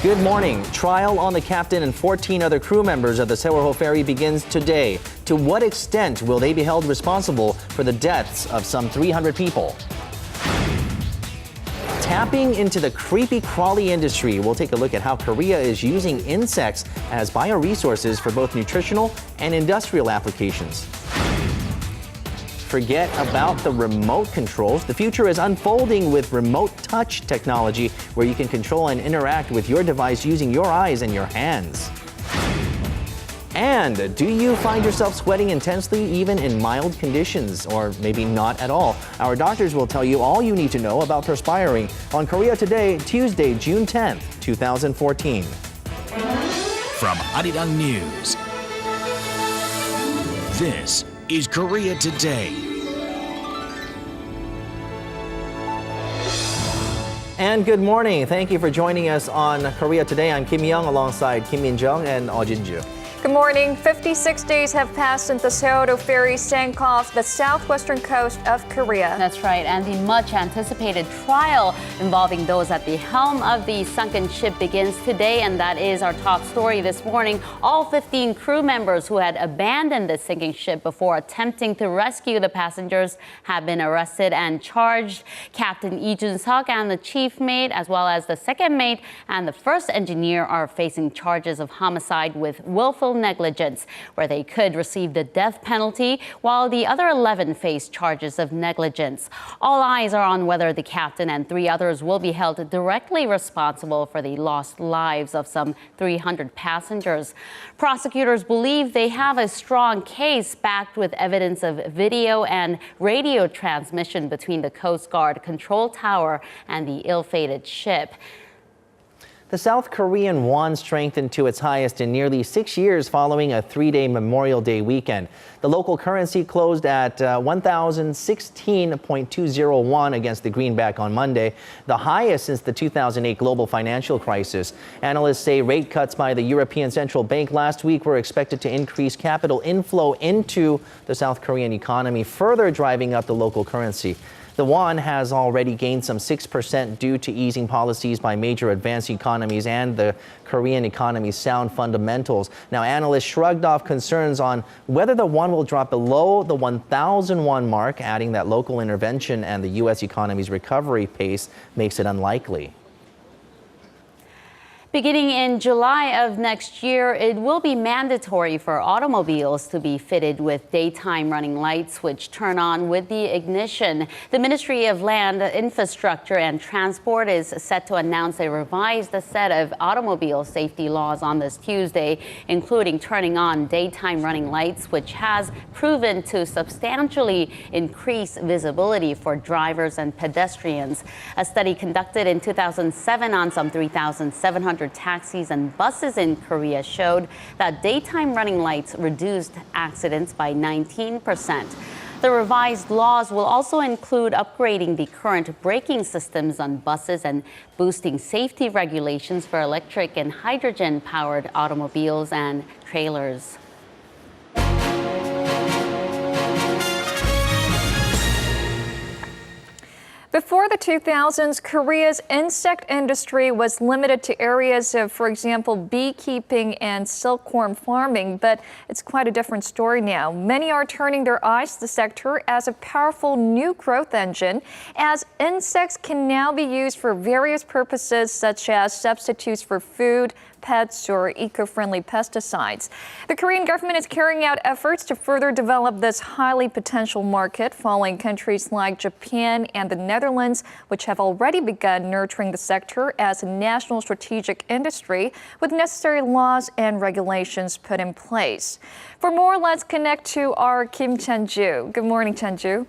Good morning. Trial on the captain and 14 other crew members of the Sewol ferry begins today. To what extent will they be held responsible for the deaths of some 300 people? Tapping into the creepy crawly industry, we'll take a look at how Korea is using insects as bioresources for both nutritional and industrial applications. Forget about the remote controls. The future is unfolding with remote touch technology, where you can control and interact with your device using your eyes and your hands. And do you find yourself sweating intensely even in mild conditions, or maybe not at all? Our doctors will tell you all you need to know about perspiring on Korea Today, Tuesday, June 10th, 2014. From Arirang News, this is Korea Today. And good morning. Thank you for joining us on Korea Today. I'm Kim Young alongside Kim Min-jung and Oh Jin-ju. Good morning. 56 days have passed since the Sewol ferry sank off the southwestern coast of Korea. That's right, and the much-anticipated trial involving those at the helm of the sunken ship begins today, and that is our top story this morning. All 15 crew members who had abandoned the sinking ship before attempting to rescue the passengers have been arrested and charged. Captain Lee Jun-seok and the chief mate, as well as the second mate and the first engineer, are facing charges of homicide with willful negligence, where they could receive the death penalty, while the other 11 face charges of negligence. All eyes are on whether the captain and 3 others will be held directly responsible for the lost lives of some 300 passengers. Prosecutors believe they have a strong case backed with evidence of video and radio transmission between the Coast Guard control tower and the ill-fated ship. The South Korean won strengthened to its highest in nearly 6 years following a 3-day Memorial Day weekend. The local currency closed at 1,016.20 won against the greenback on Monday, the highest since the 2008 global financial crisis. Analysts say rate cuts by the European Central Bank last week were expected to increase capital inflow into the South Korean economy, further driving up the local currency. The won has already gained some 6% due to easing policies by major advanced economies and the Korean economy's sound fundamentals. Now, analysts shrugged off concerns on whether the won will drop below the 1,000 won mark, adding that local intervention and the U.S. economy's recovery pace makes it unlikely. Beginning in July of next year, it will be mandatory for automobiles to be fitted with daytime running lights, which turn on with the ignition. The Ministry of Land, Infrastructure and Transport is set to announce a revised set of automobile safety laws on this Tuesday, including turning on daytime running lights, which has proven to substantially increase visibility for drivers and pedestrians. A study conducted in 2007 on some 3,700 taxis and buses in Korea showed that daytime running lights reduced accidents by 19%. The revised laws will also include upgrading the current braking systems on buses and boosting safety regulations for electric and hydrogen-powered automobiles and trailers. Before the 2000s, Korea's insect industry was limited to areas of, for example, beekeeping and silkworm farming, but it's quite a different story now. Many are turning their eyes to the sector as a powerful new growth engine, as insects can now be used for various purposes, such as substitutes for food, pets, or eco-friendly pesticides. The Korean government is carrying out efforts to further develop this highly potential market, following countries like Japan and the Netherlands, which have already begun nurturing the sector as a national strategic industry with necessary laws and regulations put in place. For more, let's connect to our Kim Chan-ju. Good morning, Chan-ju.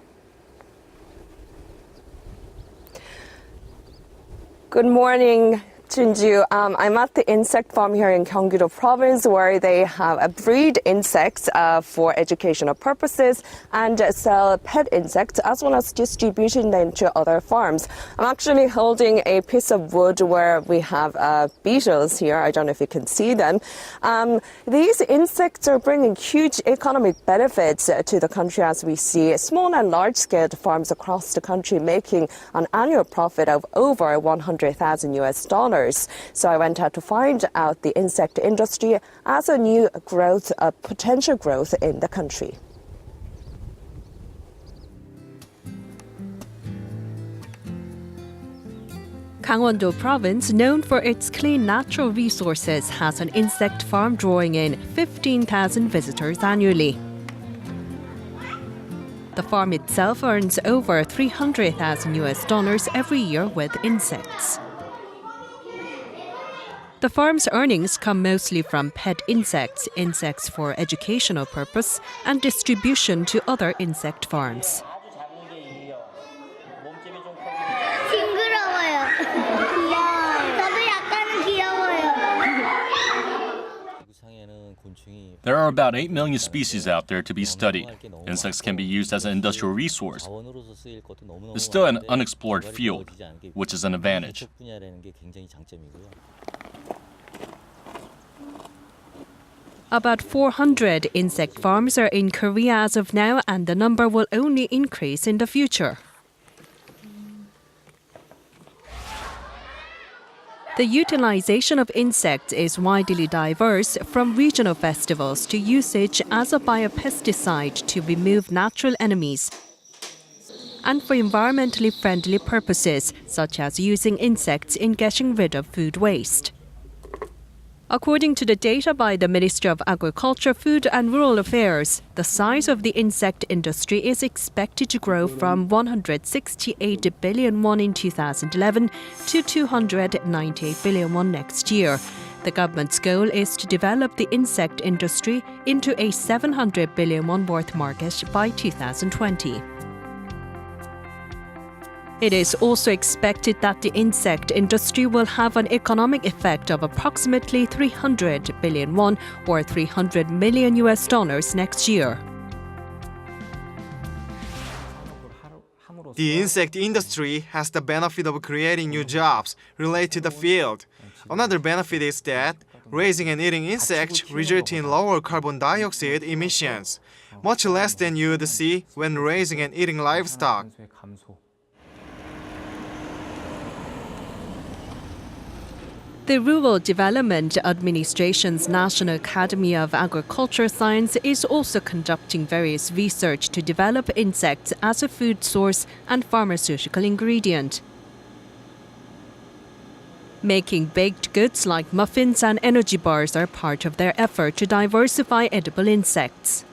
Good morning, Junju. I'm at the insect farm here in Gyeonggi-do province, where they have breed insects for educational purposes and sell pet insects as well as distribution them to other farms. I'm actually holding a piece of wood where we have beetles here. I don't know if you can see them. These insects are bringing huge economic benefits to the country, as we see small and large-scale farms across the country making an annual profit of over $100,000 US. So I went out to find out the insect industry as a new growth, potential growth in the country. Gangwon-do Province, known for its clean natural resources, has an insect farm drawing in 15,000 visitors annually. The farm itself earns over $300,000 every year with insects. The farm's earnings come mostly from pet insects, insects for educational purpose, and distribution to other insect farms. There are about 8 million species out there to be studied. Insects can be used as an industrial resource. It's still an unexplored field, which is an advantage. About 400 insect farms are in Korea as of now, and the number will only increase in the future. The utilization of insects is widely diverse, from regional festivals to usage as a biopesticide to remove natural enemies, and for environmentally friendly purposes, such as using insects in getting rid of food waste. According to the data by the Ministry of Agriculture, Food and Rural Affairs, the size of the insect industry is expected to grow from 168 billion won in 2011 to 298 billion won next year. The government's goal is to develop the insect industry into a 700 billion won worth market by 2020. It is also expected that the insect industry will have an economic effect of approximately 300 billion won or $300 million next year. The insect industry has the benefit of creating new jobs related to the field. Another benefit is that raising and eating insects result in lower carbon dioxide emissions, much less than you would see when raising and eating livestock. The Rural Development Administration's National Academy of Agriculture Science is also conducting various research to develop insects as a food source and pharmaceutical ingredient. Making baked goods like muffins and energy bars are part of their effort to diversify edible insects.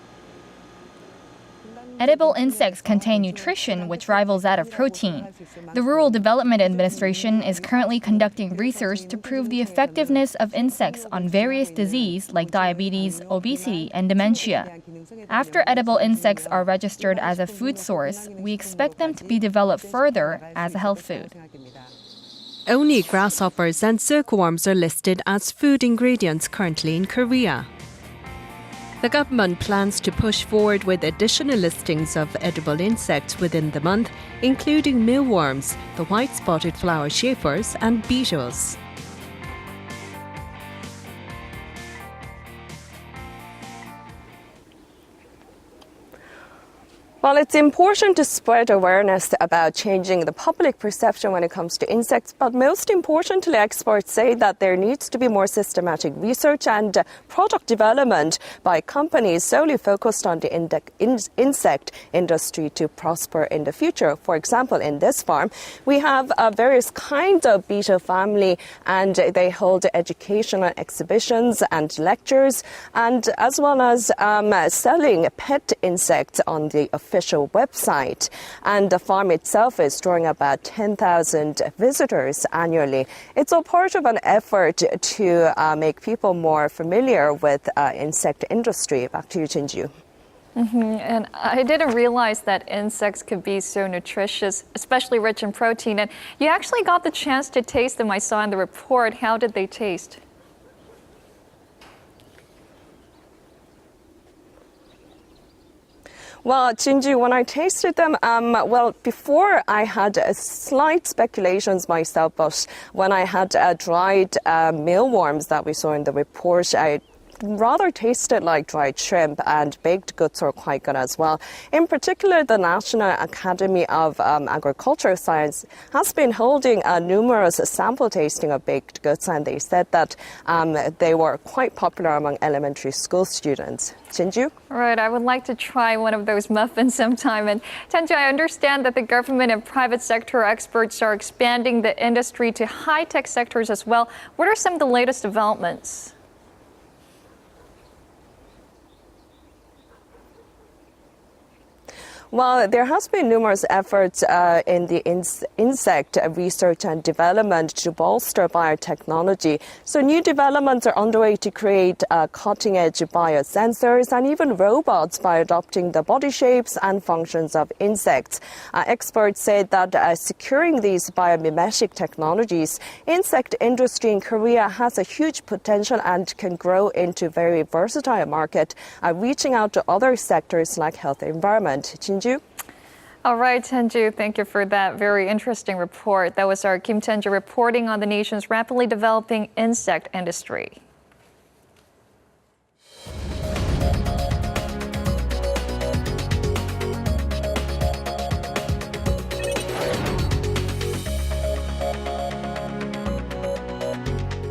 Edible insects contain nutrition which rivals that of protein. The Rural Development Administration is currently conducting research to prove the effectiveness of insects on various diseases like diabetes, obesity, and dementia. After edible insects are registered as a food source, we expect them to be developed further as a health food. Only grasshoppers and silkworms are listed as food ingredients currently in Korea. The government plans to push forward with additional listings of edible insects within the month, including mealworms, the white-spotted flower shapers, and beetles. Well, it's important to spread awareness about changing the public perception when it comes to insects, but most importantly, experts say that there needs to be more systematic research and product development by companies solely focused on the insect industry to prosper in the future. For example, in this farm, we have various kinds of beetle family, and they hold educational exhibitions and lectures, and as well as selling pet insects on the official website. And the farm itself is drawing about 10,000 visitors annually. It's all part of an effort to make people more familiar with insect industry. Back to you, Jinju. And I didn't realize that insects could be so nutritious, especially rich in protein. And you actually got the chance to taste them, I saw in the report. How did they taste? Well, Jinju, when I tasted them, before I had slight speculations myself, but when I had dried mealworms that we saw in the report, I rather tasted like dried shrimp, and baked goods are quite good as well. In particular, the National Academy of Agricultural Science has been holding numerous sample tasting of baked goods, and they said that they were quite popular among elementary school students. Jinju? All right, I would like to try one of those muffins sometime. And Tenju, I understand that the government and private sector experts are expanding the industry to high-tech sectors as well. What are some of the latest developments? Well, there has been numerous efforts in the insect research and development to bolster biotechnology. So new developments are underway to create cutting-edge biosensors and even robots by adopting the body shapes and functions of insects. Experts said that securing these biomimetic technologies, insect industry in Korea has a huge potential and can grow into a very versatile market, reaching out to other sectors like health and environment. Jinju? All right, Tenju, thank you for that very interesting report. That was our Kim Tenju reporting on the nation's rapidly developing insect industry.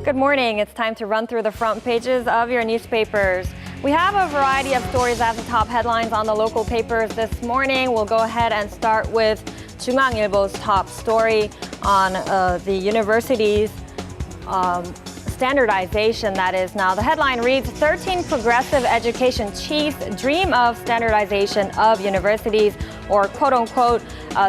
Good morning. It's time to run through the front pages of your newspapers. We have a variety of stories as the top headlines on the local papers this morning. We'll go ahead and start with 중앙일보's top story on the university's standardization, that is. Now, the headline reads, 13 progressive education chiefs dream of standardization of universities, or quote-unquote,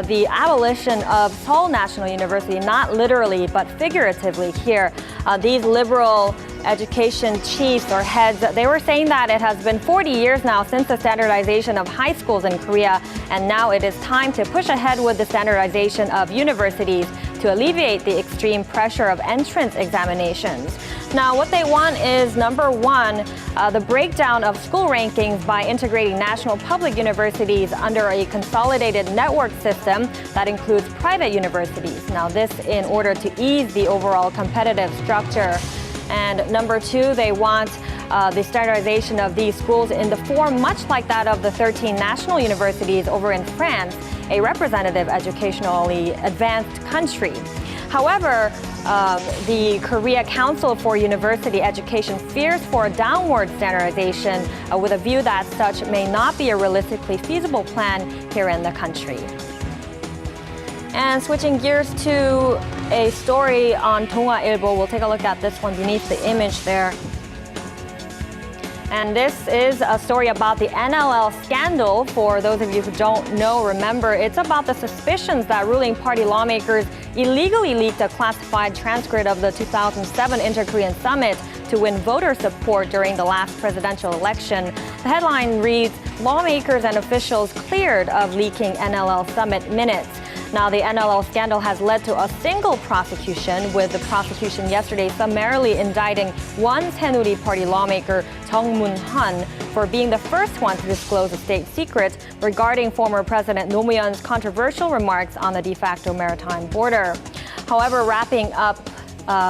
the abolition of Seoul National University, not literally, but figuratively here. These liberal education chiefs or heads, they were saying that it has been 40 years now since the standardization of high schools in Korea, and now it is time to push ahead with the standardization of universities to alleviate the extreme pressure of entrance examinations. Now, what they want is, number one, the breakdown of school rankings by integrating national public universities under a consolidated network system that includes private universities. Now, this in order to ease the overall competitive structure. And number two, they want the standardization of these schools in the form much like that of the 13 national universities over in France, a representative educationally advanced country. However, the Korea Council for University Education fears for a downward standardization with a view that such may not be a realistically feasible plan here in the country. And switching gears to a story on 동아일보, we'll take a look at this one beneath the image there. And this is a story about the NLL scandal. For those of you who don't know, remember, it's about the suspicions that ruling party lawmakers illegally leaked a classified transcript of the 2007 Inter-Korean Summit to win voter support during the last presidential election. The headline reads, lawmakers and officials cleared of leaking NLL Summit minutes. Now, the NLL scandal has led to a single prosecution, with the prosecution yesterday summarily indicting one Saenuri Party lawmaker, Jung Moon-hun, for being the first one to disclose a state secret regarding former President Nomuyen's controversial remarks on the de facto maritime border. However, wrapping up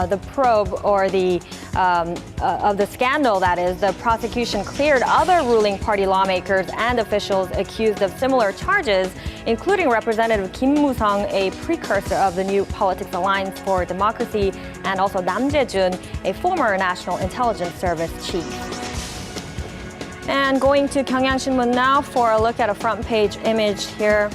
the probe or the of the scandal, that is, the prosecution cleared other ruling party lawmakers and officials accused of similar charges, including Representative Kim Moo-sung, a precursor of the New Politics Alliance for Democracy, and also Nam Jae-jun, a former National Intelligence Service chief. And going to Gyeonghyang-Shinmun now for a look at a front page image here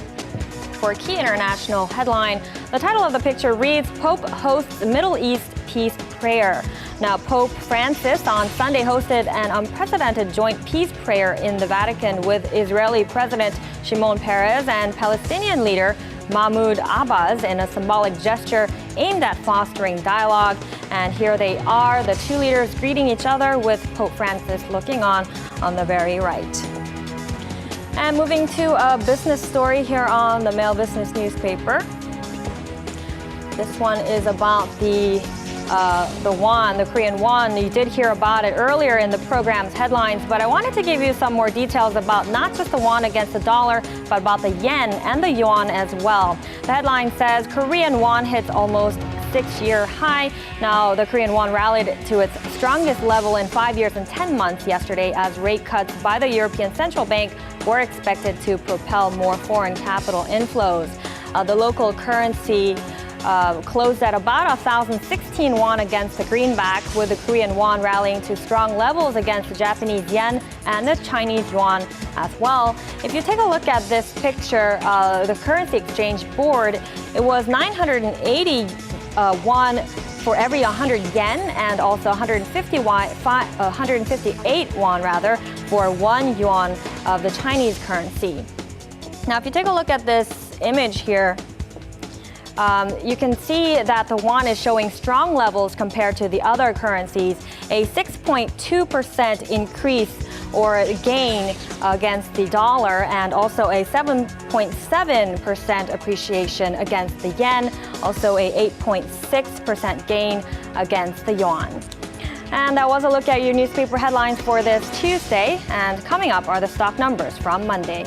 for a key international headline. The title of the picture reads, Pope hosts Middle East peace prayer. Now, Pope Francis on Sunday hosted an unprecedented joint peace prayer in the Vatican with Israeli President Shimon Peres and Palestinian leader Mahmoud Abbas in a symbolic gesture aimed at fostering dialogue. And here they are, the two leaders greeting each other, with Pope Francis looking on the very right. And moving to a business story here on the Mail Business newspaper. This one is about the won, the Korean won. You did hear about it earlier in the program's headlines, but I wanted to give you some more details about not just the won against the dollar, but about the yen and the yuan as well. The headline says Korean won hits almost 6-year high. Now, the Korean won rallied to its strongest level in 5 years and 10 months yesterday as rate cuts by the European Central Bank were expected to propel more foreign capital inflows. The local currency closed at about 1,016 won against the greenback, with the Korean won rallying to strong levels against the Japanese yen and the Chinese yuan as well. If you take a look at this picture, the currency exchange board, it was 980 won for every 100 yen and also 158 won for 1 yuan of the Chinese currency. Now, if you take a look at this image here, you can see that the won is showing strong levels compared to the other currencies, a 6.2% increase or gain against the dollar, and also a 7.7% appreciation against the yen, also a 8.6% gain against the yuan. And that was a look at your newspaper headlines for this Tuesday. And coming up are the stock numbers from Monday.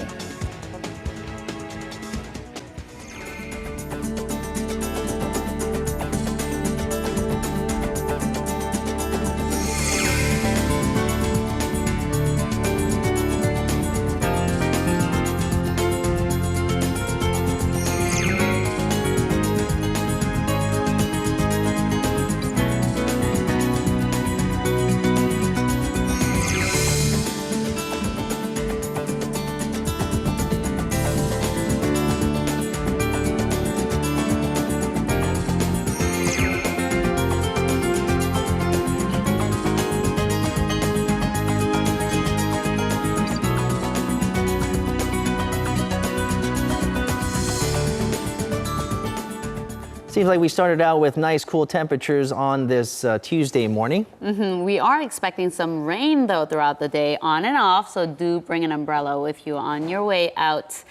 Seems like we started out with nice, cool temperatures on this Tuesday morning. We are expecting some rain, though, throughout the day, on and off, so do bring an umbrella with you on your way out.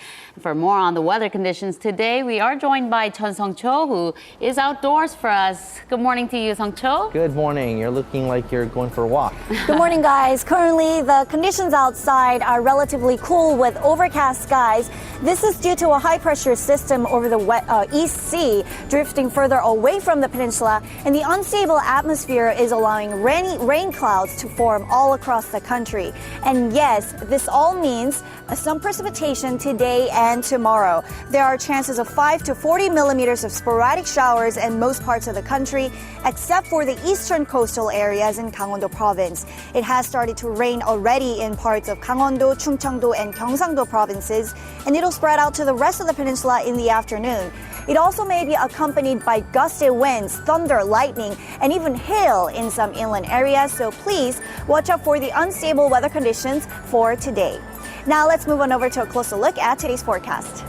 For more on the weather conditions today, we are joined by Chun Sung-cho, who is outdoors for us. Good morning to you, Sung-cho. Good morning. You're looking like you're going for a walk. Good morning, guys. Currently, the conditions outside are relatively cool with overcast skies. This is due to a high-pressure system over the East Sea, drifting further away from the peninsula, and the unstable atmosphere is allowing rain clouds to form all across the country. And yes, this all means some precipitation today and tomorrow. There are chances of 5 to 40 millimeters of sporadic showers in most parts of the country, except for the eastern coastal areas in Gangwon-do province. It has started to rain already in parts of Gangwon-do, Chungcheong-do, and Gyeongsang-do provinces, and it'll spread out to the rest of the peninsula in the afternoon. It also may be accompanied by gusty winds, thunder, lightning, and even hail in some inland areas, so please watch out for the unstable weather conditions for today. Now let's move on over to a closer look at today's forecast.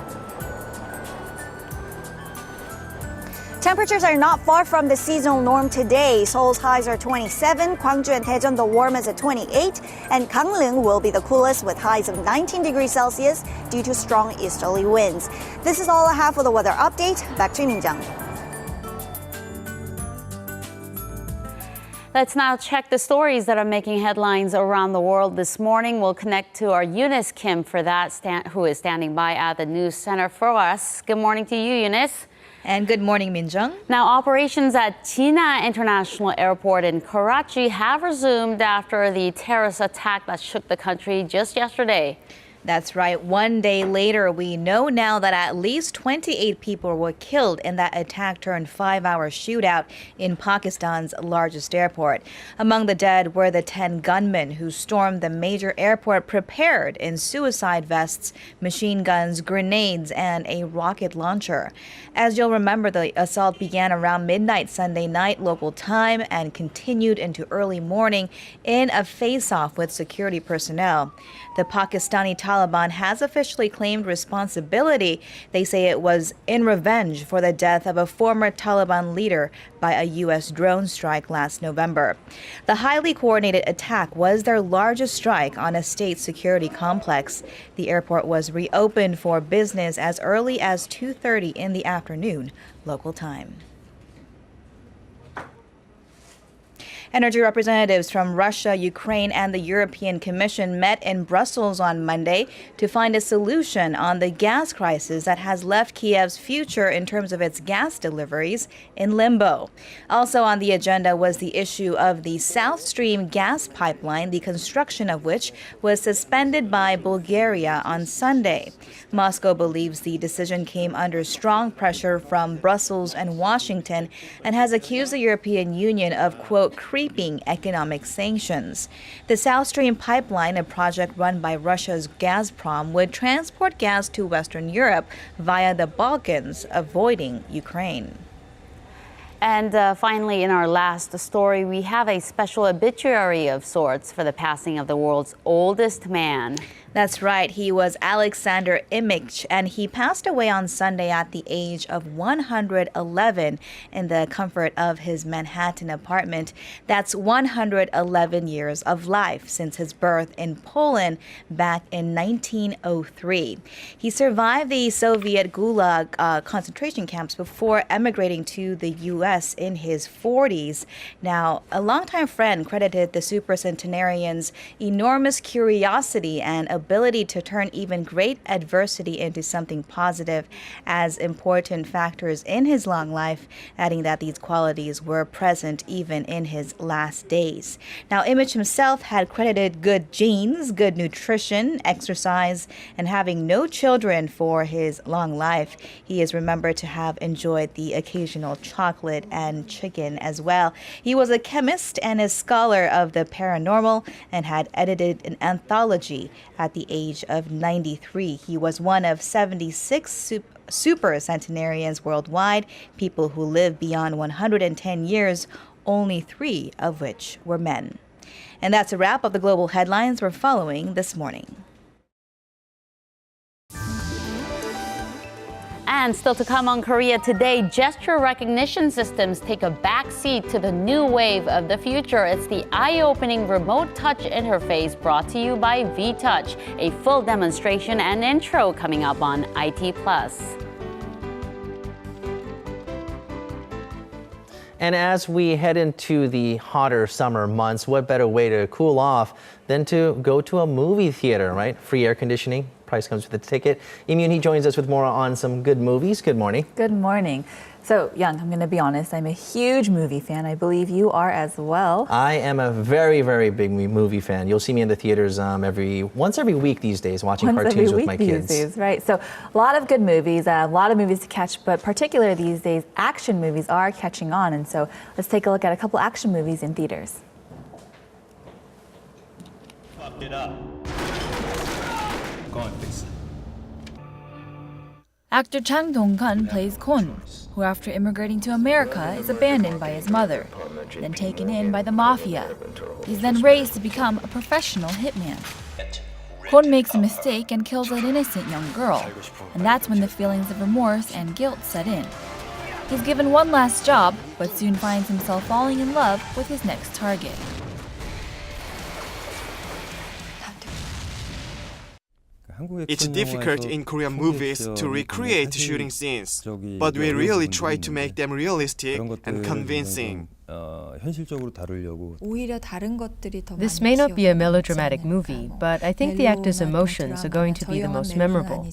Temperatures are not far from the seasonal norm today. Seoul's highs are 27, Gwangju and Daejeon the warmest at 28, and Gangneung will be the coolest with highs of 19 degrees Celsius due to strong easterly winds. This is all I have for the weather update. Back to Minjang. Let's now check the stories that are making headlines around the world this morning. We'll connect to our Eunice Kim for that, who is standing by at the news center for us. Good morning to you, Eunice. And good morning, Minjung. Now, operations at Jinnah International Airport in Karachi have resumed after the terrorist attack that shook the country just yesterday. That's right. One day later, we know now that at least 28 people were killed in that attack-turned-5-hour shootout in Pakistan's largest airport. Among the dead were the 10 gunmen who stormed the major airport prepared in suicide vests, machine guns, grenades, and a rocket launcher. As you'll remember, the assault began around midnight Sunday night local time and continued into early morning in a face-off with security personnel. The Pakistani Taliban has officially claimed responsibility. They say it was in revenge for the death of a former Taliban leader by a U.S. drone strike last November. The highly coordinated attack was their largest strike on a state security complex. The airport was reopened for business as early as 2:30 in the afternoon, local time. Energy representatives from Russia, Ukraine, and the European Commission met in Brussels on Monday to find a solution on the gas crisis that has left Kiev's future in terms of its gas deliveries in limbo. Also on the agenda was the issue of the South Stream gas pipeline, the construction of which was suspended by Bulgaria on Sunday. Moscow believes the decision came under strong pressure from Brussels and Washington and has accused the European Union of, quote, creeping economic sanctions. The South Stream pipeline, a project run by Russia's Gazprom, would transport gas to Western Europe via the Balkans, avoiding Ukraine. And finally, in our last story, we have a special obituary of sorts for the passing of the world's oldest man. That's right. He was Alexander Imich, and he passed away on Sunday at the age of 111 in the comfort of his Manhattan apartment. That's 111 years of life since his birth in Poland back in 1903. He survived the Soviet Gulag concentration camps before emigrating to the U.S. in his 40s. Now, a longtime friend credited the supercentenarian's enormous curiosity and ability to turn even great adversity into something positive as important factors in his long life, adding that these qualities were present even in his last days. Now, Imich himself had credited good genes, good nutrition, exercise, and having no children for his long life. He is remembered to have enjoyed the occasional chocolate and chicken as well. He was a chemist and a scholar of the paranormal and had edited an anthology at the age of 93. He was one of 76 super centenarians worldwide, people who live beyond 110 years, only 3 of which were men. And that's a wrap of the global headlines we're following this morning. And still to come on Korea Today, gesture recognition systems take a backseat to the new wave of the future. It's the eye-opening remote touch interface brought to you by Vtouch. A full demonstration and intro coming up on IT+. And as we head into the hotter summer months, what better way to cool off than to go to a movie theater, right? Free air conditioning, price comes with a ticket. Immune, he joins us with more on some good movies. Good morning. Good morning. So, Young, I'm going to be honest, I'm a huge movie fan. I believe you are as well. I am a very, very big movie fan. You'll see me in the theaters once every week these days, watching cartoons with my kids. These days, right. So, a lot of good movies, a lot of movies to catch, but particularly these days, action movies are catching on. And so, let's take a look at a couple action movies in theaters. Fucked it up. Go on, please. Actor Chang Dong-gun plays Kon, who after immigrating to America is abandoned by his mother, then taken in by the mafia. He's then raised to become a professional hitman. Kon makes a mistake and kills an innocent young girl, and that's when the feelings of remorse and guilt set in. He's given one last job, but soon finds himself falling in love with his next target. It's difficult in Korean movies to recreate shooting scenes, but we really try to make them realistic and convincing. This may not be a melodramatic movie, but I think the actors' emotions are going to be the most memorable.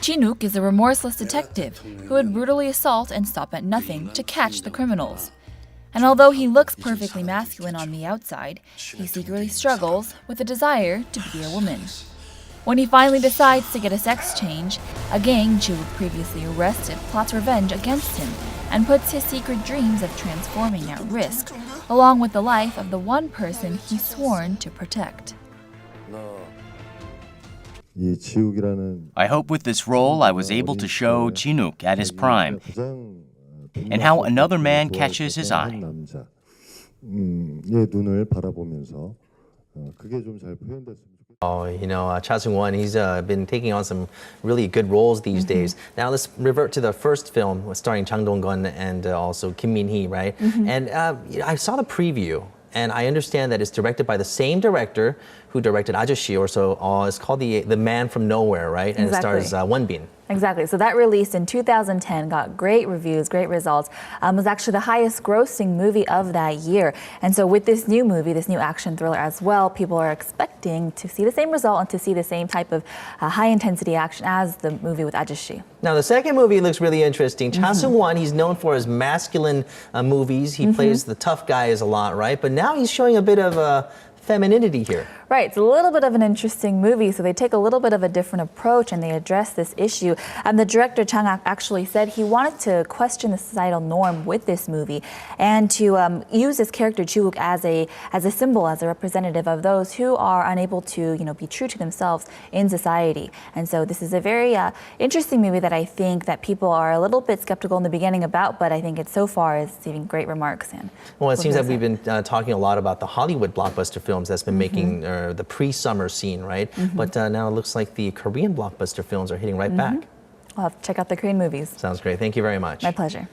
Chinook is a remorseless detective who would brutally assault and stop at nothing to catch the criminals. And although he looks perfectly masculine on the outside, he secretly struggles with a desire to be a woman. When he finally decides to get a sex change, a gang Chu previously arrested plots revenge against him and puts his secret dreams of transforming at risk, along with the life of the one person he's sworn to protect. I hope with this role I was able to show Chinook at his prime and how another man catches his eye. Oh, Cha Seung-won, he's been taking on some really good roles these days. Now let's revert to the first film starring Chang Dong-gun and also Kim Min-hee, right? And I saw the preview, and I understand that it's directed by the same director who directed Ajashi, or so. It's called The Man from Nowhere, right? And Exactly. it stars Won Bin. Exactly. So that released in 2010, got great reviews, great results, was actually the highest grossing movie of that year. And so with this new movie, this new action thriller as well, people are expecting to see the same result and to see the same type of high intensity action as the movie with Ajashi. Now, the second movie looks really interesting. Cha Seung-won, he's known for his masculine movies. He plays the tough guys a lot, right? But now he's showing a bit of femininity here. Right, it's a little bit of an interesting movie, so they take a little bit of a different approach and they address this issue. And the director Chang actually said he wanted to question the societal norm with this movie and to use this character Ji-wook as a symbol, as a representative of those who are unable to, be true to themselves in society. And so this is a very interesting movie that I think that people are a little bit skeptical in the beginning about, but I think it so far is receiving great remarks. Well, it seems that we've been talking a lot about the Hollywood blockbuster films that's been making the pre-summer scene, right? But now it looks like the Korean blockbuster films are hitting right back. I'll have to check out the Korean movies. Sounds great. Thank you very much. My pleasure.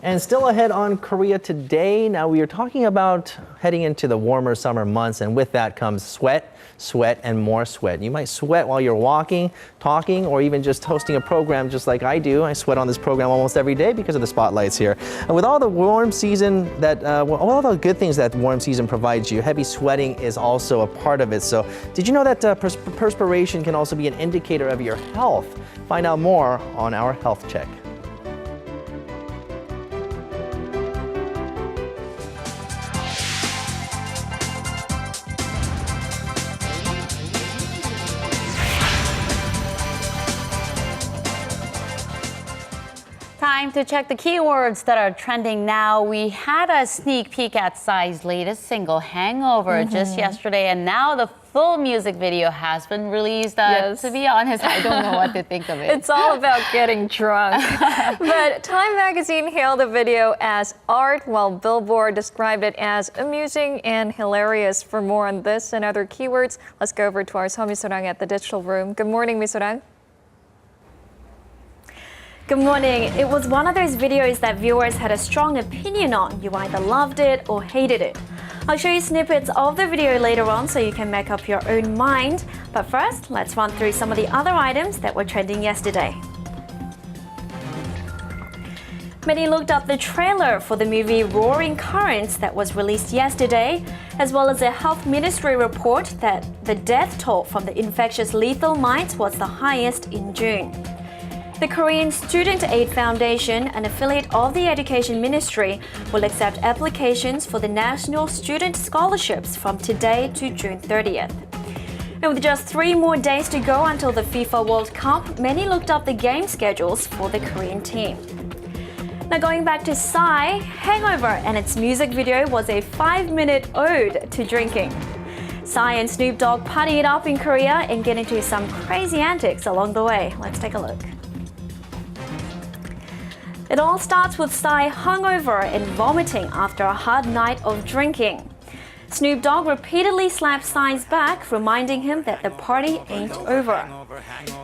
And still ahead on Korea Today. Now we are talking about heading into the warmer summer months, and with that comes sweat, sweat, and more sweat. You might sweat while you're walking, talking, or even just hosting a program just like I do. I sweat on this program almost every day because of the spotlights here. And with all the warm season all the good things that warm season provides you, heavy sweating is also a part of it. So did you know that perspiration can also be an indicator of your health? Find out more on our health check. Time to check the keywords that are trending now. We had a sneak peek at Psy's latest single, Hangover, just yesterday, and now the full music video has been released. To be honest, I don't know what to think of it. It's all about getting drunk. But Time magazine hailed the video as art, while Billboard described it as amusing and hilarious. For more on this and other keywords, let's go over to our Seo Mi-sorang at the Digital Room. Good morning, Mi-sorang. Good morning. It was one of those videos that viewers had a strong opinion on. You either loved it or hated it. I'll show you snippets of the video later on so you can make up your own mind. But first, let's run through some of the other items that were trending yesterday. Many looked up the trailer for the movie Roaring Currents that was released yesterday, as well as a health ministry report that the death toll from the infectious lethal mites was the highest in June. The Korean Student Aid Foundation, an affiliate of the Education Ministry, will accept applications for the National Student Scholarships from today to June 30th. And with just 3 more days to go until the FIFA World Cup, many looked up the game schedules for the Korean team. Now going back to Psy, Hangover and its music video was a 5-minute ode to drinking. Psy and Snoop Dogg party it up in Korea and get into some crazy antics along the way. Let's take a look. It all starts with Psy hungover and vomiting after a hard night of drinking. Snoop Dogg repeatedly slaps Psy's back, reminding him that the party ain't over.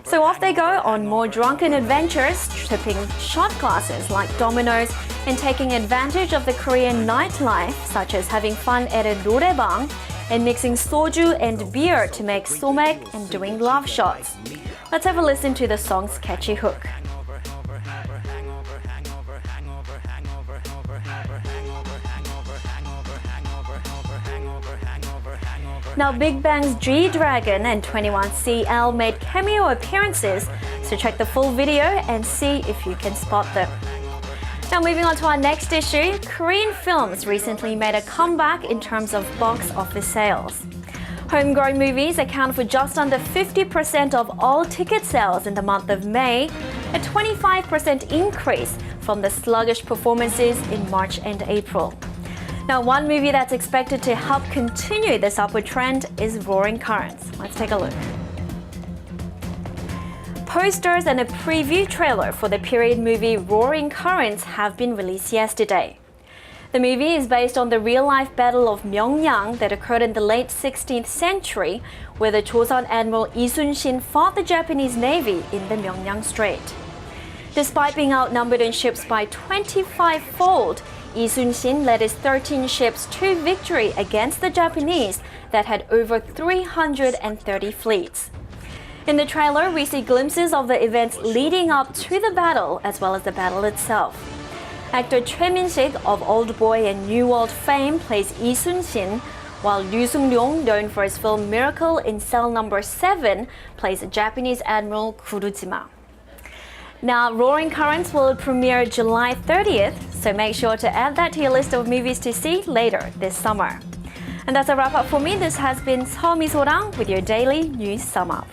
So off they go on more drunken adventures, tripping shot glasses like dominoes and taking advantage of the Korean nightlife, such as having fun at a 노래방 and mixing soju and beer to make somek and doing love shots. Let's have a listen to the song's catchy hook. Now Big Bang's G-Dragon and 21CL made cameo appearances, so check the full video and see if you can spot them. Now moving on to our next issue, Korean films recently made a comeback in terms of box office sales. Homegrown movies account for just under 50% of all ticket sales in the month of May, a 25% increase from the sluggish performances in March and April. Now, one movie that's expected to help continue this upward trend is Roaring Currents. Let's take a look. Posters and a preview trailer for the period movie Roaring Currents have been released yesterday. The movie is based on the real-life Battle of Myeongyang that occurred in the late 16th century, where the Joseon Admiral Lee Sun-shin fought the Japanese Navy in the Myeongyang Strait. Despite being outnumbered in ships by 25-fold, Lee Sun-shin led his 13 ships to victory against the Japanese that had over 330 fleets. In the trailer, we see glimpses of the events leading up to the battle, as well as the battle itself. Actor Choi Min-sik of Old Boy and New World fame plays Lee Sun-shin, while Ryu Sung-ryong, known for his film Miracle in Cell Number 7, plays Japanese Admiral Kurojima. Now, Roaring Currents will premiere July 30th, so make sure to add that to your list of movies to see later this summer. And that's a wrap up for me. This has been Seo Mi-sorang with your daily news sum up.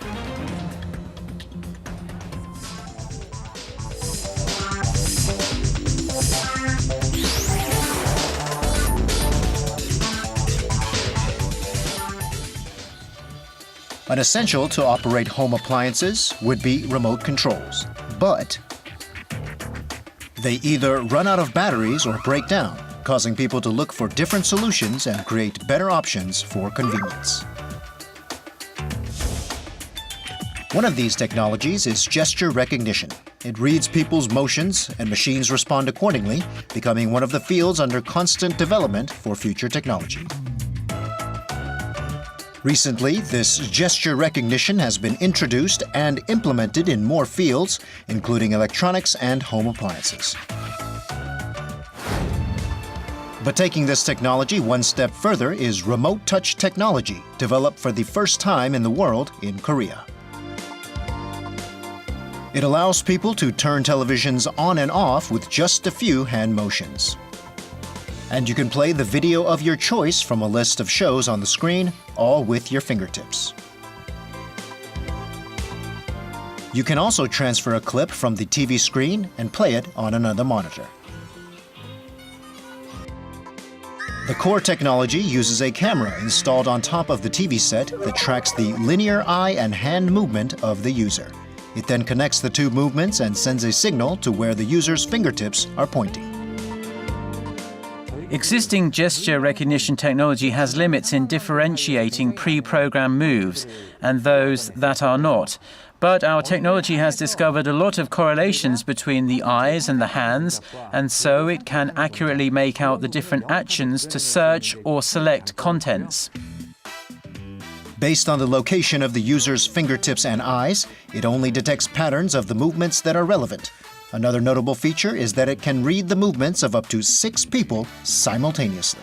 An essential to operate home appliances would be remote controls, but they either run out of batteries or break down, causing people to look for different solutions and create better options for convenience. One of these technologies is gesture recognition. It reads people's motions and machines respond accordingly, becoming one of the fields under constant development for future technology. Recently, this gesture recognition has been introduced and implemented in more fields, including electronics and home appliances. But taking this technology one step further is remote touch technology, developed for the first time in the world in Korea. It allows people to turn televisions on and off with just a few hand motions. And you can play the video of your choice from a list of shows on the screen, all with your fingertips. You can also transfer a clip from the TV screen and play it on another monitor. The core technology uses a camera installed on top of the TV set that tracks the linear eye and hand movement of the user. It then connects the two movements and sends a signal to where the user's fingertips are pointing. Existing gesture recognition technology has limits in differentiating pre-programmed moves and those that are not. But our technology has discovered a lot of correlations between the eyes and the hands, and so it can accurately make out the different actions to search or select contents. Based on the location of the user's fingertips and eyes, it only detects patterns of the movements that are relevant. Another notable feature is that it can read the movements of up to 6 people simultaneously.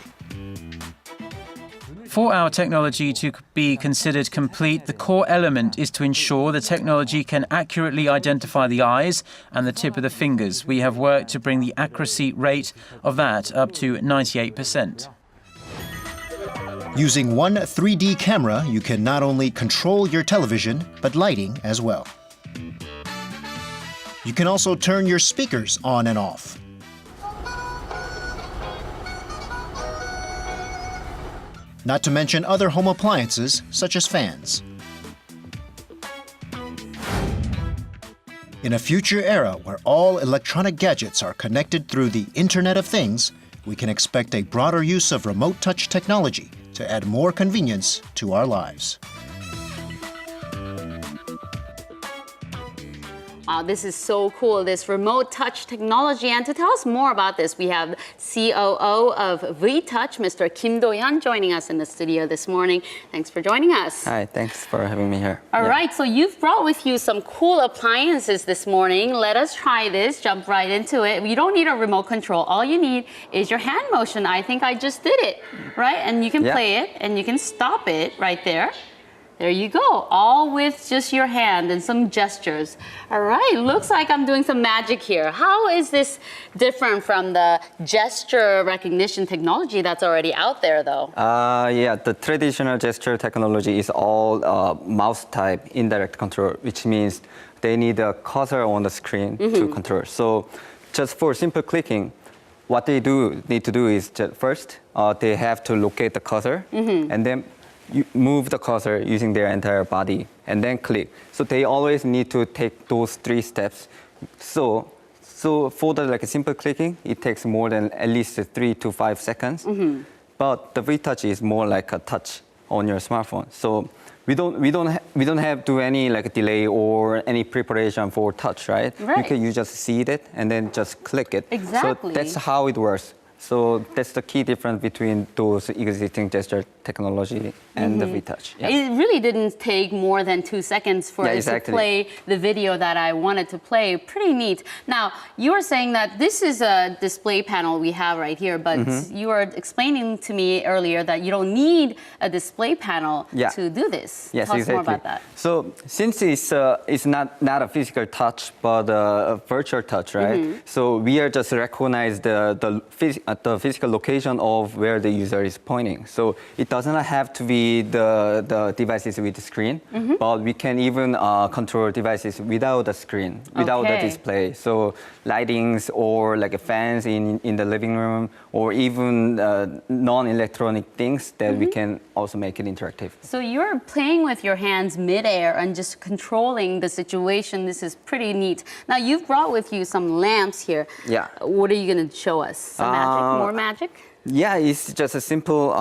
For our technology to be considered complete, the core element is to ensure the technology can accurately identify the eyes and the tip of the fingers. We have worked to bring the accuracy rate of that up to 98%. Using one 3D camera, you can not only control your television, but lighting as well. You can also turn your speakers on and off. Not to mention other home appliances, such as fans. In a future era where all electronic gadgets are connected through the Internet of Things, we can expect a broader use of remote touch technology to add more convenience to our lives. Wow, this is so cool, this remote touch technology. And to tell us more about this, we have COO of Vtouch, Mr. Kim Do-hyun, joining us in the studio this morning. Thanks for joining us. Hi, thanks for having me here. All right, so you've brought with you some cool appliances this morning. Let us try this, jump right into it. You don't need a remote control. All you need is your hand motion. I think I just did it, right? And you can play it and you can stop it right there. There you go, all with just your hand and some gestures. All right, looks like I'm doing some magic here. How is this different from the gesture recognition technology that's already out there, though? Yeah, the traditional gesture technology is all mouse type indirect control, which means they need a cursor on the screen to control. So just for simple clicking, what they need to do is first, they have to locate the cursor and then you move the cursor using their entire body and then click. So they always need to take those 3 steps. So for the simple clicking, it takes more than at least 3 to 5 seconds. But the Vtouch is more like a touch on your smartphone. So we don't have to any delay or any preparation for touch, right? You just see it and then just click it. Exactly. So that's how it works. So that's the key difference between those existing gesture technology and the Vtouch. Yeah. It really didn't take more than 2 seconds for it to play the video that I wanted to play. Pretty neat. Now, you were saying that this is a display panel we have right here, but you were explaining to me earlier that you don't need a display panel to do this. Yes, Tell exactly. us more about that. So since it's not a physical touch, but a virtual touch, right? So we are just recognize the physical location of where the user is pointing. So it doesn't have to be the devices with the screen, but we can even control devices without a screen, without the display. So lightings or like fans in the living room, or even non-electronic things that we can also make it interactive. So you're playing with your hands midair and just controlling the situation. This is pretty neat. Now you've brought with you some lamps here. Yeah. What are you going to show us? Some magic? More magic? Yeah, it's just a simple,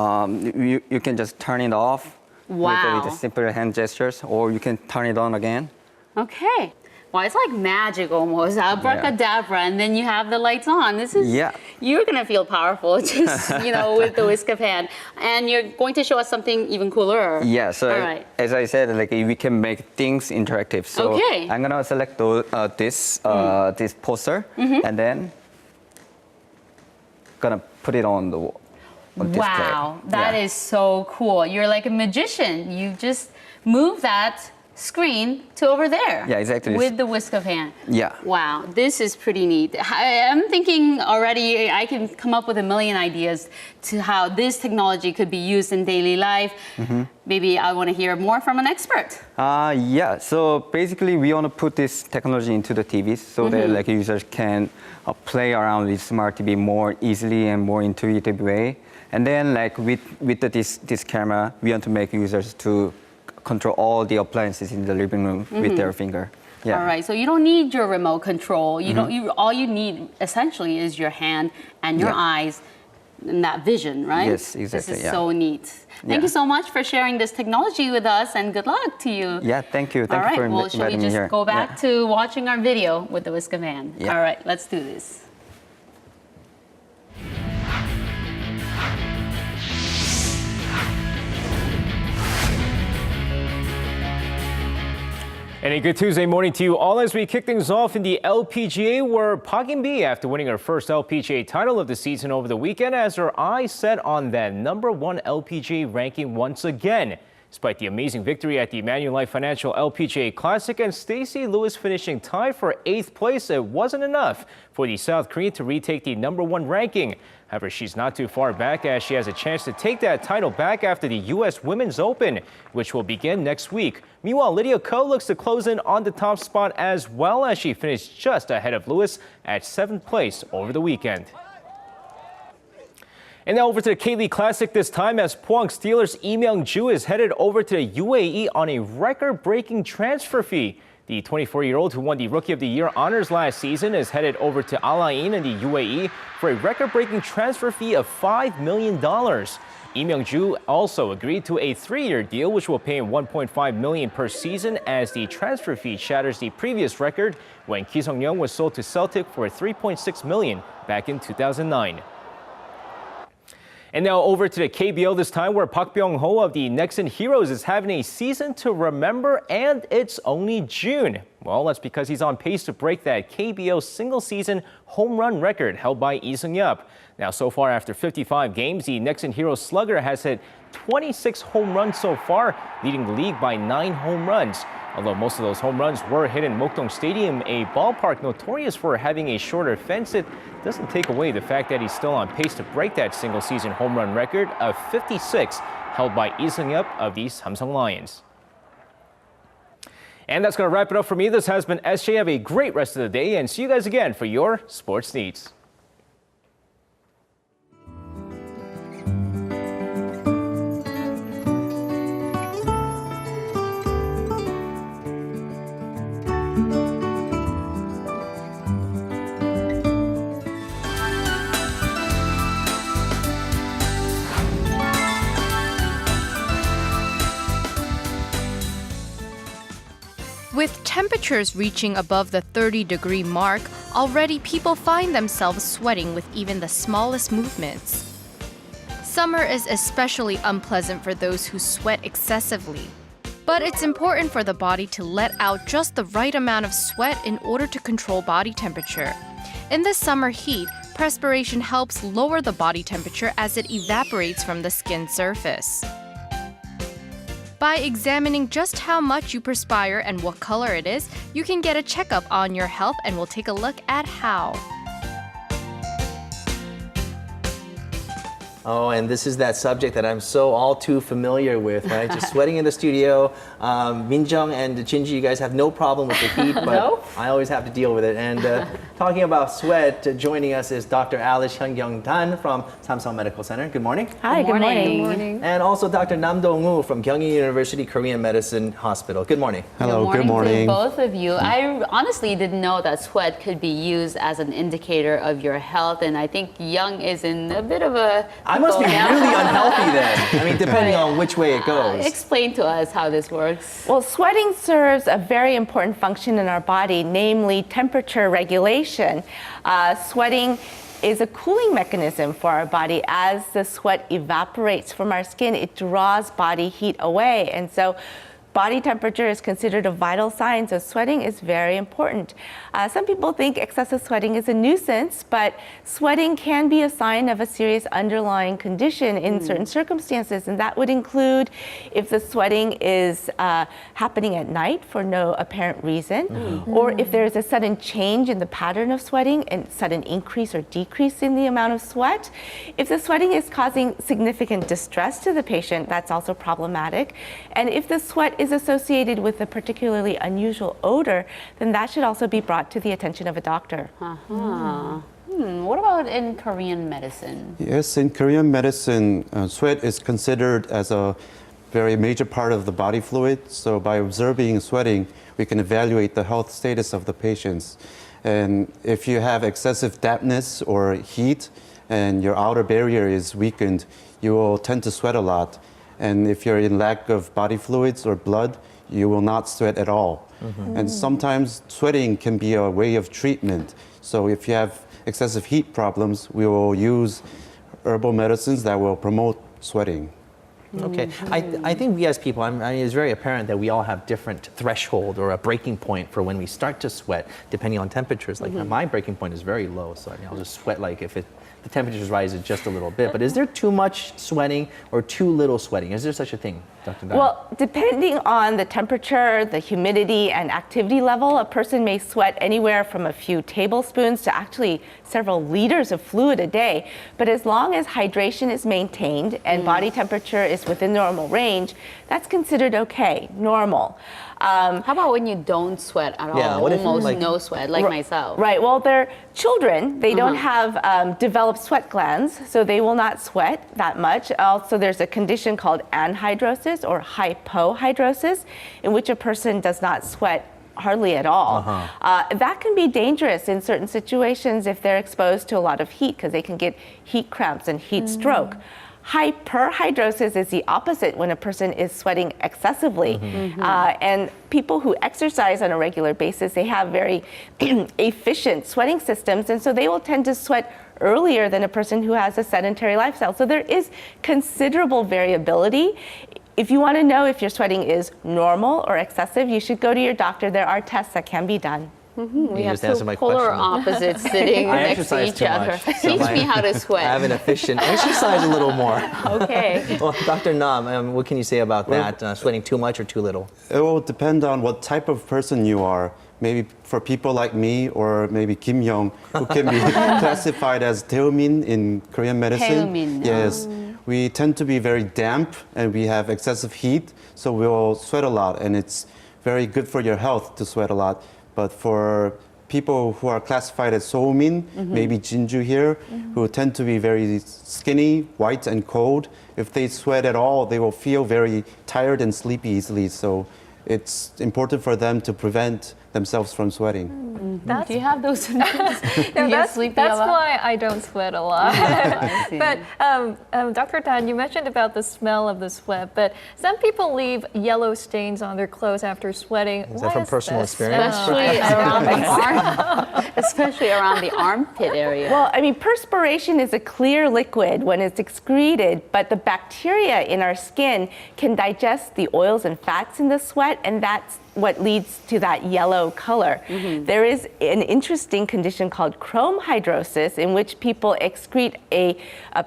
you can just turn it off with simple hand gestures, or you can turn it on again. Okay. Well, it's like magic almost, abracadabra, and then you have the lights on. This is, you're going to feel powerful just, with the whisk of hand. And you're going to show us something even cooler. Yeah, so as I said, like we can make things interactive. So I'm going to select this poster, and then gonna put it on the wall. Wow, that is so cool. You're like a magician. You just move that screen to over there. Yeah, exactly. With the whisk of hand. Yeah. Wow, this is pretty neat. I'm thinking already I can come up with a million ideas to how this technology could be used in daily life. Maybe I want to hear more from an expert. Yeah, so basically we want to put this technology into the TVs so that like users can play around with smart TV more easily and more intuitive way. And then like with this camera, we want to make users to control all the appliances in the living room with their finger. Yeah. All right, so you don't need your remote control. You don't. All you need essentially is your hand and your eyes and that vision, right? Yes, exactly. This is so neat. Thank you so much for sharing this technology with us, and good luck to you. Yeah, thank you. All right, you for well, shall we inviting me just here. go back to watching our video with the whisk of hand? All right, let's do this. And a good Tuesday morning to you all as we kick things off in the LPGA, where Park In-bi, after winning her first LPGA title of the season over the weekend, has her eyes set on that #1 LPGA ranking once again. Despite the amazing victory at the Manulife Financial LPGA Classic and Stacey Lewis finishing tied for 8th place, it wasn't enough for the South Korean to retake the #1 ranking. However, she's not too far back as she has a chance to take that title back after the U.S. Women's Open, which will begin next week. Meanwhile, Lydia Ko looks to close in on the top spot as well as she finished just ahead of Lewis at 7th place over the weekend. And now over to the K-League Classic this time as Pohang Steelers Lee Myung-ju is headed over to the UAE on a record-breaking transfer fee. The 24-year-old who won the Rookie of the Year honors last season is headed over to Al Ain in the UAE for a record-breaking transfer fee of $5 million. Lee Myung-ju also agreed to a 3-year deal which will pay him $1.5 million per season as the transfer fee shatters the previous record when Ki Sung-young was sold to Celtic for $3.6 million back in 2009. And now over to the KBO this time, where Park Byung-ho of the Nexen Heroes is having a season to remember, and it's only June. Well, that's because he's on pace to break that KBO single-season home run record held by Lee Seung-yup. Now, so far after 55 games, the Nexen Heroes slugger has hit 26 home runs so far, leading the league by 9 home runs. Although most of those home runs were hit in Mokdong Stadium, a ballpark notorious for having a shorter fence, it doesn't take away the fact that he's still on pace to break that single-season home run record of 56 held by Lee Seung-yup of the Samsung Lions. And that's going to wrap it up for me. This has been SJ. Have a great rest of the day and see you guys again for your sports needs. With temperatures reaching above the 30-degree mark, already people find themselves sweating with even the smallest movements. Summer is especially unpleasant for those who sweat excessively. But it's important for the body to let out just the right amount of sweat in order to control body temperature. In the summer heat, perspiration helps lower the body temperature as it evaporates from the skin surface. By examining just how much you perspire and what color it is, you can get a checkup on your health, and we'll take a look at how. Oh, and this is that subject that I'm so all too familiar with, right? Just sweating in the studio. Minjung and Jinji, you guys have no problem with the heat, but No? I always have to deal with it. And talking about sweat, joining us is Dr. Alice Hyungyong-dan from Samsung Medical Center. Good morning. Hi, good morning. Good morning. And also Dr. Nam Dong-woo from Gyeonggi University Korean Medicine Hospital. Good morning. Hello, good morning to both of you. I honestly didn't know that sweat could be used as an indicator of your health, and I think Young is in a bit of a... I must be really unhealthy then. I mean, depending on which way it goes. Explain to us how this works. Well, sweating serves a very important function in our body, namely temperature regulation. Sweating is a cooling mechanism for our body. As the sweat evaporates from our skin, it draws body heat away. And so body temperature is considered a vital sign, so sweating is very important. Some people think excessive sweating is a nuisance, but sweating can be a sign of a serious underlying condition in certain circumstances, and that would include if the sweating is happening at night for no apparent reason, or if there is a sudden change in the pattern of sweating and sudden increase or decrease in the amount of sweat. If the sweating is causing significant distress to the patient, that's also problematic. And if the sweat is associated with a particularly unusual odor, then that should also be brought to the attention of a doctor. What about in Korean medicine? Yes, in Korean medicine, sweat is considered as a very major part of the body fluid. So by observing sweating, we can evaluate the health status of the patients. And if you have excessive dampness or heat and your outer barrier is weakened, you will tend to sweat a lot. And if you're in lack of body fluids or blood, you will not sweat at all. And sometimes sweating can be a way of treatment. So if you have excessive heat problems, we will use herbal medicines that will promote sweating. Okay, I think we as people, I mean, it's very apparent that we all have different threshold or a breaking point for when we start to sweat, depending on temperatures. Like my breaking point is very low, so I mean, I'll just sweat like if the temperatures rises just a little bit. But is there too much sweating or too little sweating? Is there such a thing, Dr. Dan? Well, depending on the temperature, the humidity, and activity level, a person may sweat anywhere from a few tablespoons to actually several liters of fluid a day. But as long as hydration is maintained and body temperature is within normal range, that's considered okay, normal. How about when you don't sweat at all? Yeah, what if almost no sweat, like myself? Right, well, they're children. They don't have developed sweat glands, so they will not sweat that much. Also, there's a condition called anhydrosis or hypohidrosis, in which a person does not sweat hardly at all. That can be dangerous in certain situations if they're exposed to a lot of heat, because they can get heat cramps and heat stroke. Hyperhidrosis is the opposite, when a person is sweating excessively. And people who exercise on a regular basis, they have very efficient sweating systems, and so they will tend to sweat earlier than a person who has a sedentary lifestyle. So there is considerable variability. If you want to know if your sweating is normal or excessive, you should go to your doctor. There are tests that can be done. We have two polar opposites sitting next to each other. Teach me how to sweat. I have an efficient exercise a little more. Okay. Well, Dr. Nam, what can you say about that? Sweating too much or too little? It will depend on what type of person you are. Maybe for people like me or maybe Kim Young, who can be classified as taeomin in Korean medicine. Taeomin. Yes. We tend to be very damp and we have excessive heat, so we'll sweat a lot, and it's very good for your health to sweat a lot. But for people who are classified as somin, maybe Jinju here, who tend to be very skinny, white, and cold, if they sweat at all, they will feel very tired and sleepy easily. So it's important for them to prevent themselves from sweating. Do you have those symptoms? That's why I don't sweat a lot. But Dr. Tan, you mentioned about the smell of the sweat, but some people leave yellow stains on their clothes after sweating. Is that from personal experience? Especially around the armpit area. Well, I mean, perspiration is a clear liquid when it's excreted, but the bacteria in our skin can digest the oils and fats in the sweat, and that's what leads to that yellow color. There is an interesting condition called chrome hydrosis, in which people excrete a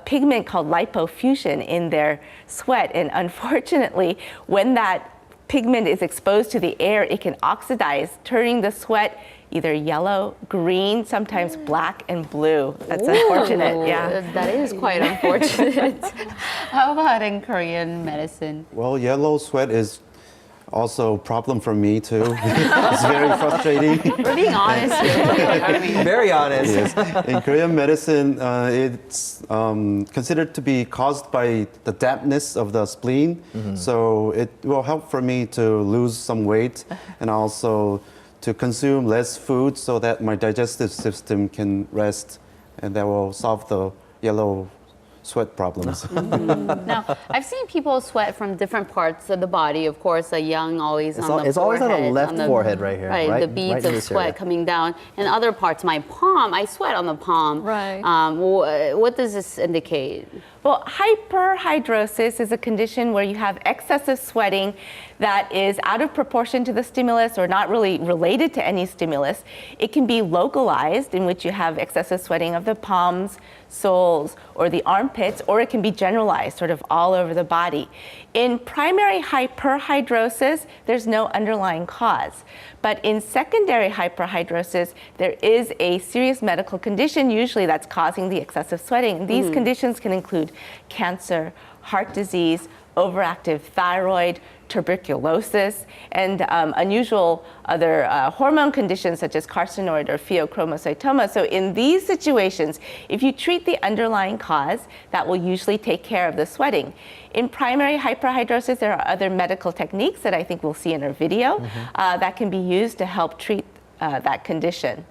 pigment called lipofuscin in their sweat. And unfortunately, when that pigment is exposed to the air, it can oxidize, turning the sweat either yellow, green, sometimes black and blue. That's unfortunate, yeah. That is quite unfortunate. How about in Korean medicine? Well, yellow sweat is also a problem for me too. It's very frustrating. We're being honest here. Very honest. Yes. In Korean medicine, it's considered to be caused by the dampness of the spleen. So it will help for me to lose some weight and also to consume less food so that my digestive system can rest, and that will solve the yellow sweat problems. Now, I've seen people sweat from different parts of the body. Of course, a young always on the forehead. It's always on the left forehead right here. Right, the beads of sweat coming down. And other parts, my palm, I sweat on the palm. Right. What does this indicate? Well, hyperhidrosis is a condition where you have excessive sweating that is out of proportion to the stimulus or not really related to any stimulus. It can be localized, in which you have excessive sweating of the palms, soles, or the armpits, or it can be generalized, sort of all over the body. In primary hyperhidrosis, there's no underlying cause. But in secondary hyperhidrosis, there is a serious medical condition, usually that's causing the excessive sweating. These conditions can include cancer, heart disease, overactive thyroid, tuberculosis, and unusual other hormone conditions such as carcinoid or pheochromocytoma. So in these situations, if you treat the underlying cause, that will usually take care of the sweating. In primary hyperhidrosis, there are other medical techniques that I think we'll see in our video that can be used to help treat that condition.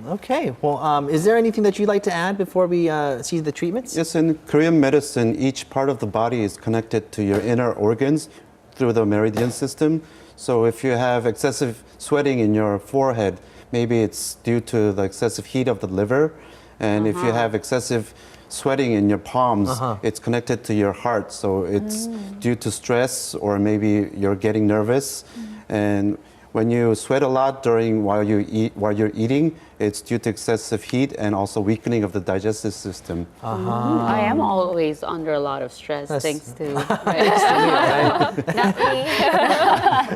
Okay, well, is there anything that you'd like to add before we see the treatments? Yes, in Korean medicine, each part of the body is connected to your inner organs through the meridian system. So if you have excessive sweating in your forehead, maybe it's due to the excessive heat of the liver. And if you have excessive sweating in your palms, it's connected to your heart. So it's due to stress, or maybe you're getting nervous. And when you sweat a lot while you're eating, it's due to excessive heat and also weakening of the digestive system. I am always under a lot of stress, thanks to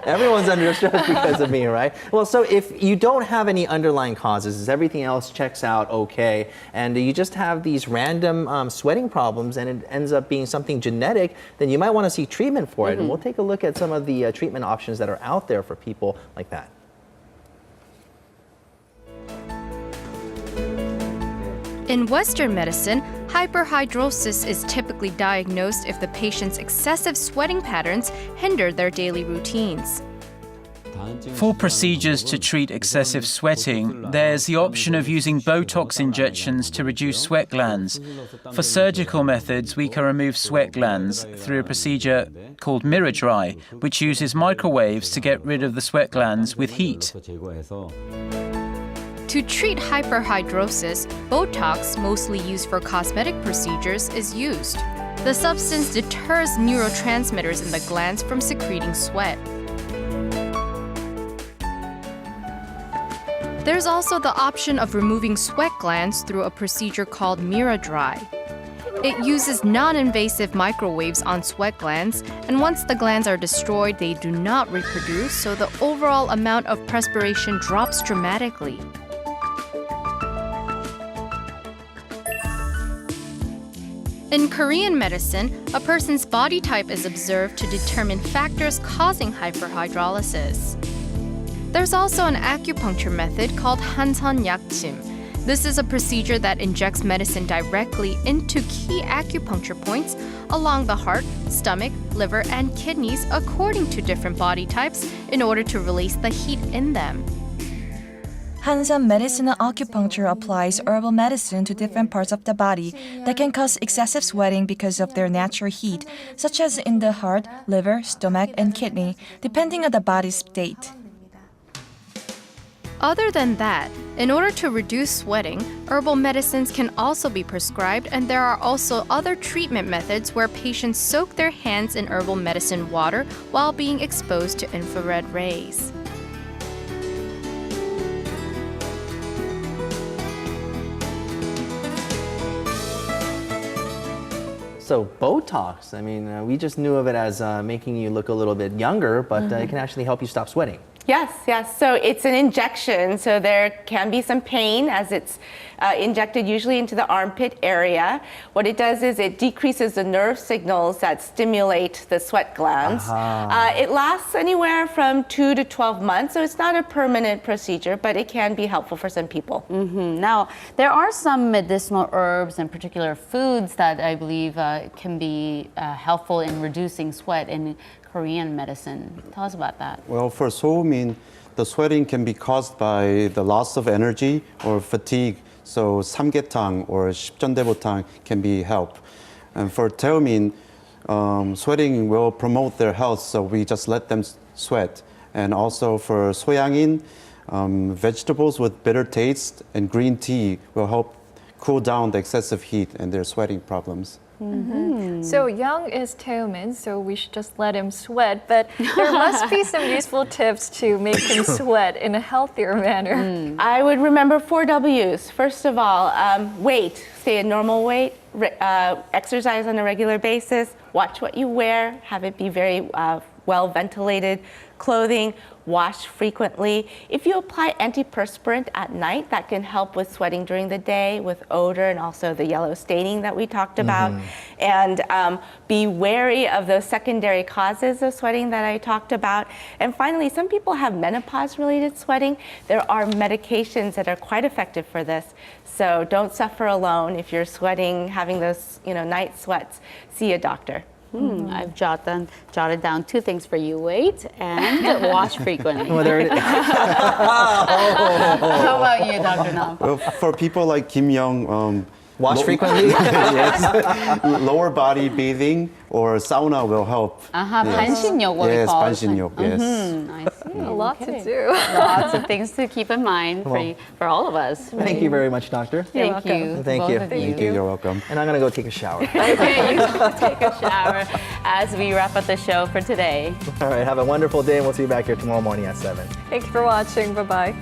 Everyone's under stress because of me, right? Well, so if you don't have any underlying causes, everything else checks out okay, and you just have these random sweating problems and it ends up being something genetic, then you might want to seek treatment for it. And we'll take a look at some of the treatment options that are out there for people like that. In Western medicine, hyperhidrosis is typically diagnosed if the patient's excessive sweating patterns hinder their daily routines. For procedures to treat excessive sweating, there's the option of using Botox injections to reduce sweat glands. For surgical methods, we can remove sweat glands through a procedure called mirror dry, which uses microwaves to get rid of the sweat glands with heat. To treat hyperhidrosis, Botox, mostly used for cosmetic procedures, is used. The substance deters neurotransmitters in the glands from secreting sweat. There's also the option of removing sweat glands through a procedure called mirror dry. It uses non-invasive microwaves on sweat glands, and once the glands are destroyed, they do not reproduce, so the overall amount of perspiration drops dramatically. In Korean medicine, a person's body type is observed to determine factors causing hyperhidrolysis. There's also an acupuncture method called Hanson Yakchim. This is a procedure that injects medicine directly into key acupuncture points along the heart, stomach, liver, and kidneys according to different body types in order to release the heat in them. Hansan medicinal acupuncture applies herbal medicine to different parts of the body that can cause excessive sweating because of their natural heat, such as in the heart, liver, stomach, and kidney, depending on the body's state. Other than that, in order to reduce sweating, herbal medicines can also be prescribed, and there are also other treatment methods where patients soak their hands in herbal medicine water while being exposed to infrared rays. So Botox, I mean, we just knew of it as making you look a little bit younger, but it can actually help you stop sweating. Yes, yes. So it's an injection, so there can be some pain as it's injected usually into the armpit area. What it does is it decreases the nerve signals that stimulate the sweat glands. It lasts anywhere from 2 to 12 months, so it's not a permanent procedure, but it can be helpful for some people. Now, there are some medicinal herbs and particular foods that I believe can be helpful in reducing sweat in Korean medicine. Tell us about that. Well, for Somin, the sweating can be caused by the loss of energy or fatigue. So samgyetang or 십전대보탕 can be help. And for Taemin, sweating will promote their health, so we just let them sweat. And also for soyangin, vegetables with bitter taste and green tea will help cool down the excessive heat and their sweating problems. So Young is Taemin, so we should just let him sweat, but there must be some useful tips to make him sweat in a healthier manner. I would remember 4 W's. First of all, weight, stay at normal weight, exercise on a regular basis, watch what you wear, have it be very well ventilated clothing, wash frequently. If you apply antiperspirant at night, that can help with sweating during the day, with odor and also the yellow staining that we talked about. And be wary of those secondary causes of sweating that I talked about. And finally, some people have menopause-related sweating. There are medications that are quite effective for this. So don't suffer alone if you're sweating, having those night sweats. See a doctor. I've jotted down 2 things for you: weight and wash frequently. Well, there it is. How about you, Dr. Nam? Well, for people like Kim Young, wash frequently? Yes. Lower body bathing or sauna will help. 반신욕, what we call it. Yes, 반신욕, yes. I see. A lot to do. Lots of things to keep in mind for all of us. Thank you very much, doctor. Thank you. Thank you. Thank you. You're welcome. And I'm going to go take a shower. Okay, you go take a shower as we wrap up the show for today. All right, have a wonderful day, and we'll see you back here tomorrow morning at 7. Thank you for watching. Bye-bye.